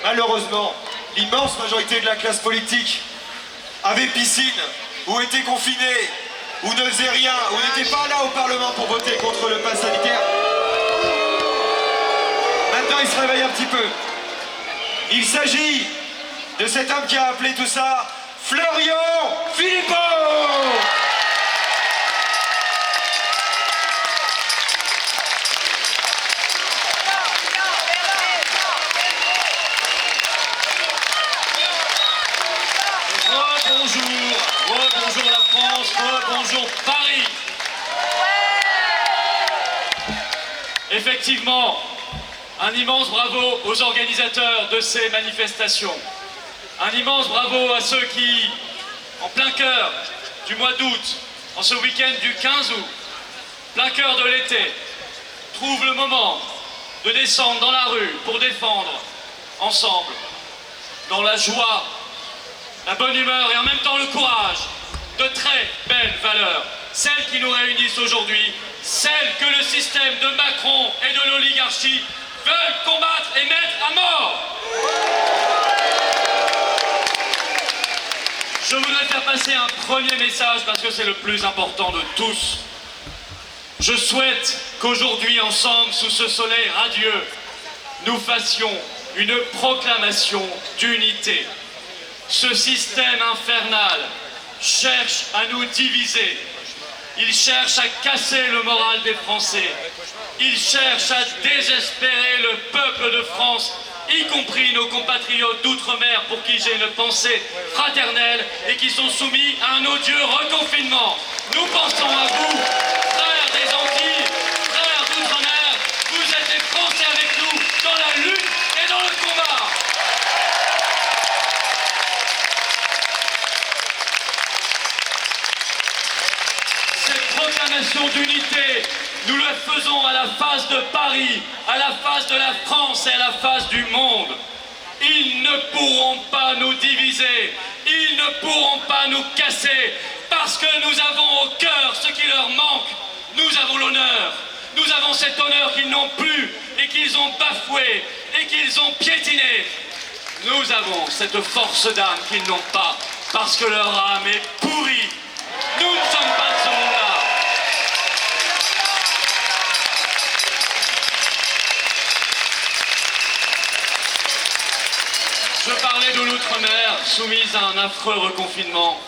Malheureusement, l'immense majorité de la classe politique avait piscine, ou était confinée, ou ne faisait rien, ou n'était pas là au Parlement pour voter contre le pass sanitaire. Maintenant, il se réveille un petit peu. Il s'agit de cet homme qui a appelé tout ça Florian Philippot. Bonjour la France, bonjour Paris. Effectivement, un immense bravo aux organisateurs de ces manifestations. Un immense bravo à ceux qui, en plein cœur du mois d'août, en ce week-end du 15 août, plein cœur de l'été, trouvent le moment de descendre dans la rue pour défendre ensemble, dans la joie, la bonne humeur et en même temps le courage, de très belles valeurs, celles qui nous réunissent aujourd'hui, celles que le système de Macron et de l'oligarchie veulent combattre et mettre à mort. Je voudrais faire passer un premier message parce que c'est le plus important de tous. Je souhaite qu'aujourd'hui, ensemble, sous ce soleil radieux, nous fassions une proclamation d'unité. Ce système infernal cherche à nous diviser. Il cherche à casser le moral des Français. Il cherche à désespérer le peuple de France, y compris nos compatriotes d'outre-mer pour qui j'ai une pensée fraternelle et qui sont soumis à un odieux reconfinement. Nous pensons à vous, frères des Antilles, frères d'outre-mer. Vous êtes des Français avec nous dans la lutte et dans le combat. Proclamation d'unité, nous le faisons à la face de Paris, à la face de la France et à la face du monde. Ils ne pourront pas nous diviser, ils ne pourront pas nous casser, parce que nous avons au cœur ce qui leur manque. Nous avons l'honneur, nous avons cet honneur qu'ils n'ont plus et qu'ils ont bafoué et qu'ils ont piétiné. Nous avons cette force d'âme qu'ils n'ont pas, parce que leur âme est pourrie. Nous ne sommes pas de ce monde-là. Je parlais de l'outre-mer, soumise à un affreux reconfinement.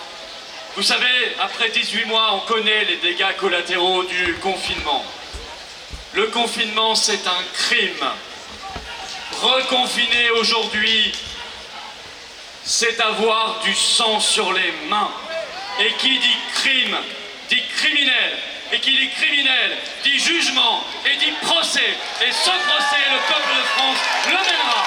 Vous savez, après 18 mois, on connaît les dégâts collatéraux du confinement. Le confinement, c'est un crime. Reconfiner aujourd'hui, c'est avoir du sang sur les mains. Et qui dit crime, dit criminel. Et qui dit criminel, dit jugement et dit procès. Et ce procès, le peuple de France le mènera.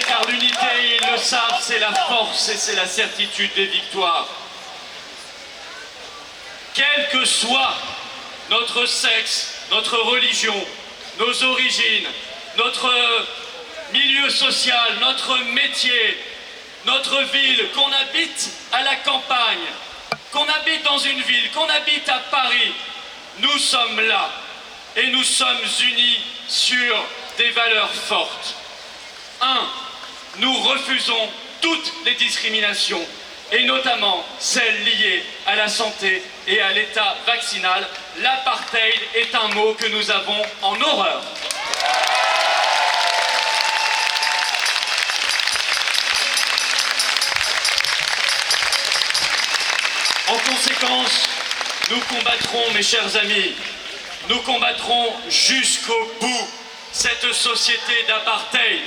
Car l'unité, ils le savent, c'est la force et c'est la certitude des victoires. Quel que soit notre sexe, notre religion, nos origines, notre milieu social, notre métier, notre ville, qu'on habite à la campagne, qu'on habite dans une ville, qu'on habite à Paris, nous sommes là et nous sommes unis sur des valeurs fortes. 1. Nous refusons toutes les discriminations, et notamment celles liées à la santé et à l'état vaccinal. L'apartheid est un mot que nous avons en horreur. En conséquence, nous combattrons, mes chers amis, nous combattrons jusqu'au bout cette société d'apartheid.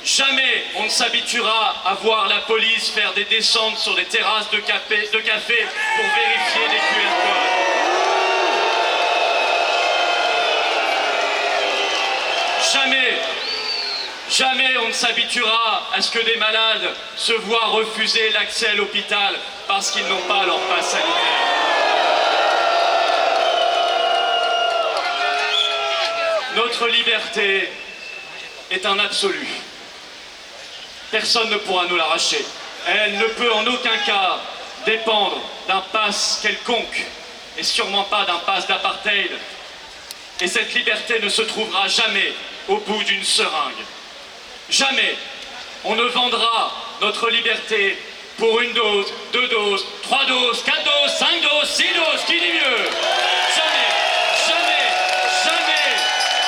Jamais on ne s'habituera à voir la police faire des descentes sur des terrasses de café pour vérifier les QR codes. Jamais on ne s'habituera à ce que des malades se voient refuser l'accès à l'hôpital parce qu'ils n'ont pas leur passe sanitaire. Notre liberté est un absolu. Personne ne pourra nous l'arracher. Elle ne peut en aucun cas dépendre d'un pass quelconque, et sûrement pas d'un pass d'apartheid. Et cette liberté ne se trouvera jamais au bout d'une seringue. Jamais on ne vendra notre liberté pour une dose, 2 doses, 3 doses, 4 doses, 5 doses, 6 doses, qui dit mieux? Jamais, jamais, jamais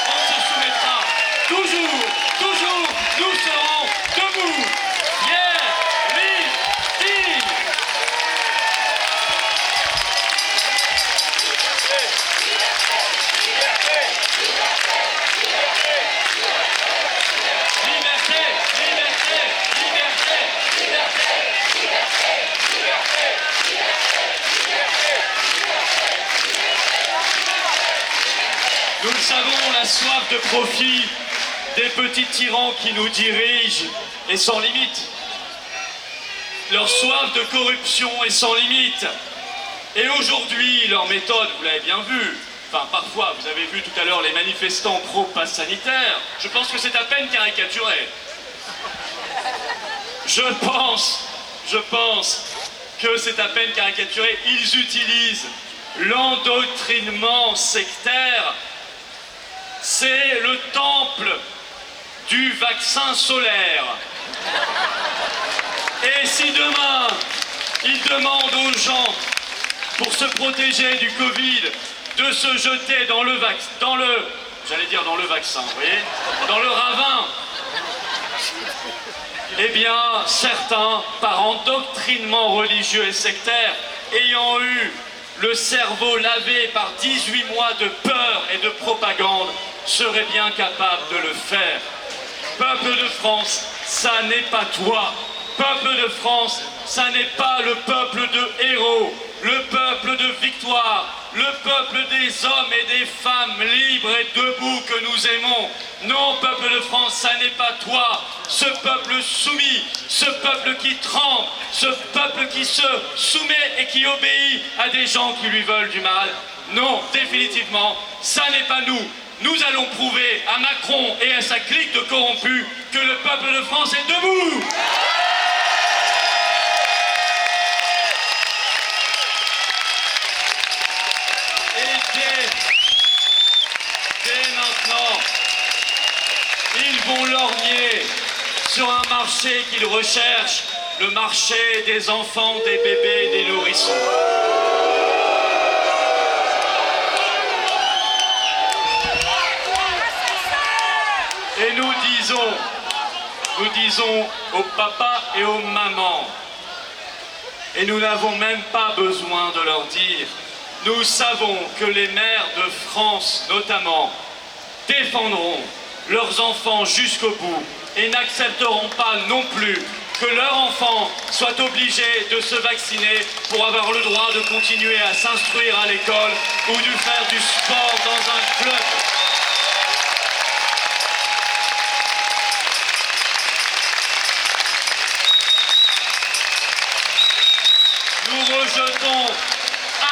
on ne se soumettra. Toujours, toujours, nous serons debout. Yeah, live. Liberté, liberté, liberté, liberté, liberté, liberté. Nous le savons, la soif de profit des petits tyrans qui nous dirigent est sans limite. Leur soif de corruption est sans limite. Et aujourd'hui, leur méthode, vous l'avez bien vu, enfin parfois, vous avez vu tout à l'heure les manifestants pro-pass sanitaire, je pense que c'est à peine caricaturé. Je pense que c'est à peine caricaturé. Ils utilisent l'endoctrinement sectaire. C'est le temple du vaccin solaire. Et si demain, ils demandent aux gens, pour se protéger du Covid, de se jeter dans le vaccin, dans le vaccin, vous voyez, dans le ravin, eh bien, certains, par endoctrinement religieux et sectaire, ayant eu le cerveau lavé par 18 mois de peur et de propagande, seraient bien capables de le faire. Peuple de France, ça n'est pas toi. Peuple de France, ça n'est pas le peuple de héros, le peuple de victoire, le peuple des hommes et des femmes libres et debout que nous aimons. Non, peuple de France, ça n'est pas toi, ce peuple soumis, ce peuple qui tremble, ce peuple qui se soumet et qui obéit à des gens qui lui veulent du mal. Non, définitivement, ça n'est pas nous. Nous allons prouver à Macron et à sa clique de corrompus que le peuple de France est debout. Dès maintenant, ils vont lorgner sur un marché qu'ils recherchent, le marché des enfants, des bébés, des nourrissons. Et nous disons aux papas et aux mamans, et nous n'avons même pas besoin de leur dire, nous savons que les mères de France, notamment, défendront leurs enfants jusqu'au bout et n'accepteront pas non plus que leurs enfants soient obligés de se vacciner pour avoir le droit de continuer à s'instruire à l'école ou de faire du sport dans un club. Nous rejetons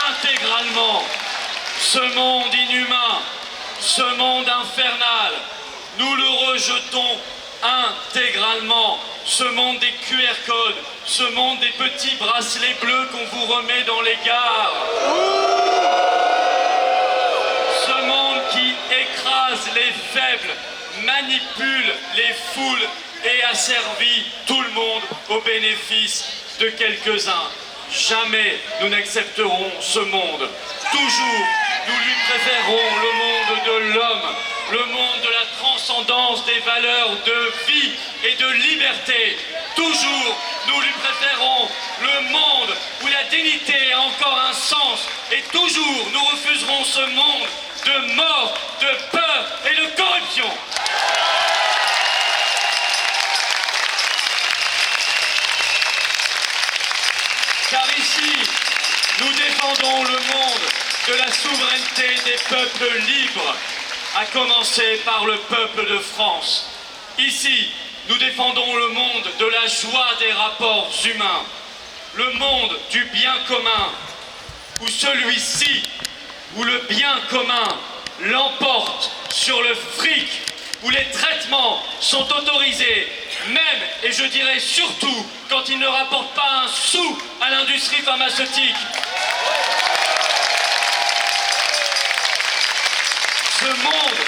intégralement ce monde inhumain, ce monde infernal. Nous le rejetons intégralement. Ce monde des QR codes, ce monde des petits bracelets bleus qu'on vous remet dans les gares. Ce monde qui écrase les faibles, manipule les foules et asservit tout le monde au bénéfice de quelques-uns. Jamais nous n'accepterons ce monde. Toujours, nous lui préférons le monde de l'homme, le monde de la transcendance des valeurs de vie et de liberté. Toujours, nous lui préférons le monde où la dignité a encore un sens. Et toujours, nous refuserons ce monde de mort, de peur et de corruption. Car ici, nous défendons le monde de la souveraineté des peuples libres, à commencer par le peuple de France. Ici, nous défendons le monde de la joie des rapports humains, le monde du bien commun, où celui-ci, où le bien commun l'emporte sur le fric, où les traitements sont autorisés, même, et je dirais surtout, quand ils ne rapportent pas un sou à l'industrie pharmaceutique. Ce monde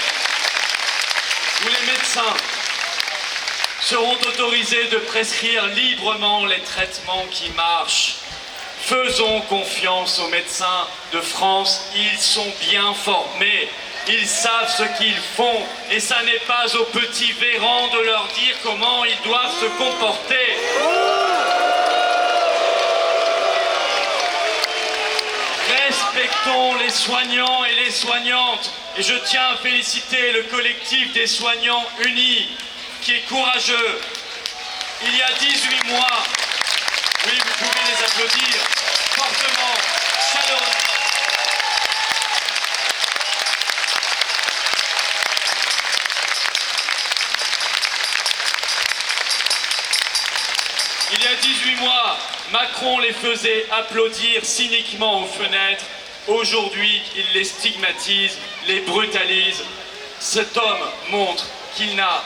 où les médecins seront autorisés de prescrire librement les traitements qui marchent. Faisons confiance aux médecins de France, ils sont bien formés, ils savent ce qu'ils font et ça n'est pas aux petits vérans de leur dire comment ils doivent se comporter. Respectons les soignants et les soignantes et je tiens à féliciter le collectif des soignants unis qui est courageux. Il y a 18 mois, oui, vous pouvez les applaudir fortement, chaleureusement. Il y a 18 mois, Macron les faisait applaudir cyniquement aux fenêtres. Aujourd'hui, il les stigmatise, les brutalise. Cet homme montre qu'il n'a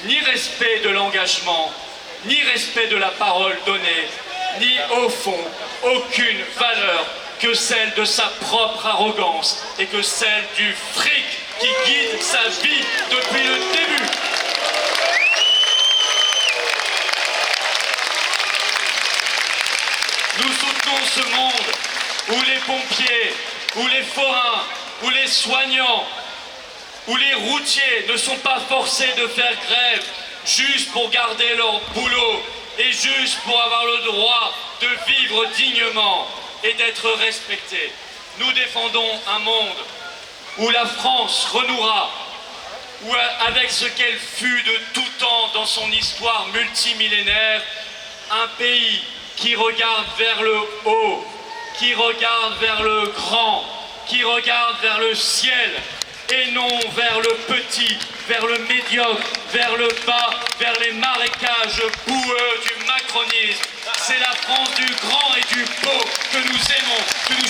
ni respect de l'engagement, ni respect de la parole donnée, ni au fond aucune valeur que celle de sa propre arrogance et que celle du fric qui guide sa vie depuis le début. Nous soutenons ce monde où les pompiers, où les forains, où les soignants, où les routiers ne sont pas forcés de faire grève juste pour garder leur boulot et juste pour avoir le droit de vivre dignement et d'être respectés. Nous défendons un monde où la France renouera, où avec ce qu'elle fut de tout temps dans son histoire multimillénaire, un pays qui regarde vers le haut, qui regarde vers le grand, qui regarde vers le ciel, et non vers le petit, vers le médiocre, vers le bas, vers les marécages boueux du macronisme. C'est la France du grand et du beau que nous aimons, que nous